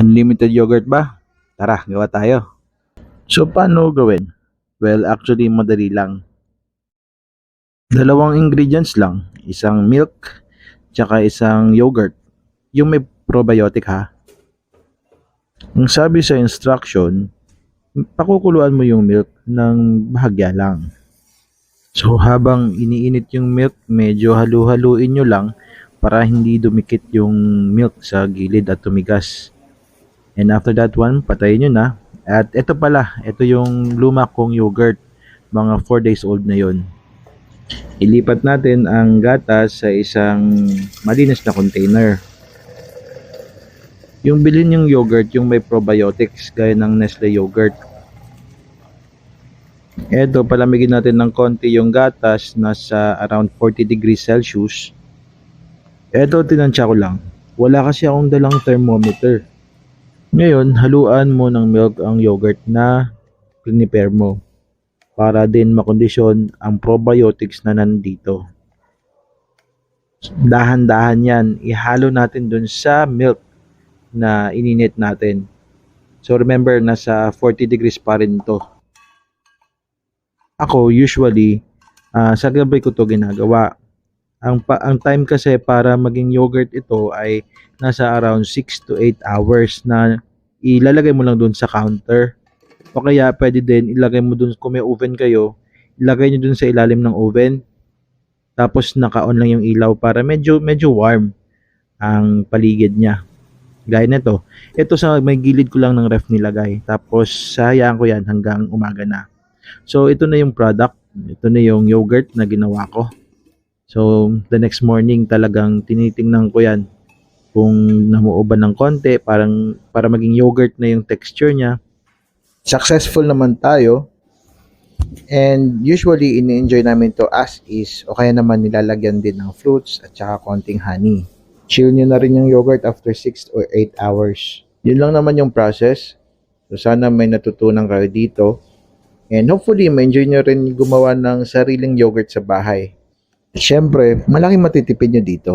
Unlimited yogurt ba? Tara, gawa tayo. So, paano gawin? Well, actually, madali lang. Dalawang ingredients lang. Isang milk, tsaka isang yogurt. Yung may probiotic ha. Ang sabi sa instruction, pakukuluan mo yung milk ng bahagya lang. So, habang iniinit yung milk, medyo halu-haluin nyo lang para hindi dumikit yung milk sa gilid at tumigas. And after that one, patayin nyo na. At ito pala, ito yung luma kong yogurt. Mga 4 days old na yon. Ilipat natin ang gatas sa isang malinis na container. Yung bilhin yung yogurt, yung may probiotics, gaya ng Nestle yogurt. Ito, palamigin natin ng konti yung gatas, nasa around 40 degrees Celsius. Ito, tinansya ko lang. Wala kasi akong dalang thermometer. Ngayon, haluan mo ng milk ang yogurt na prepare mo para din makondisyon ang probiotics na nandito. Dahan-dahan yan, ihalo natin dun sa milk na ininit natin. So remember, nasa 40 degrees pa rin to. Ako, usually, sa gabi ko to ginagawa. Ang time kasi para maging yogurt ito ay nasa around 6 to 8 hours na ilalagay mo lang dun sa counter. O kaya pwede din ilagay mo dun, kung may oven kayo, ilagay nyo dun sa ilalim ng oven. Tapos naka-on lang yung ilaw para medyo warm ang paligid niya. Gaya nito. Ito sa may gilid ko lang ng ref nilagay. Tapos sayang ko yan hanggang umaga na. So ito na yung product. Ito na yung yogurt na ginawa ko. So the next morning talagang tinitingnan ko yan kung namuo ba ng konti, para maging yogurt na yung texture niya. Successful naman tayo, and usually ini-enjoy namin to as is, o kaya naman nilalagyan din ng fruits at saka konting honey. Chill nyo na rin yung yogurt after 6 or 8 hours. Yun lang naman yung process. So sana may natutunan kayo dito, and hopefully ma-enjoy nyo rin gumawa ng sariling yogurt sa bahay. Siyempre, malaking matitipid nyo dito.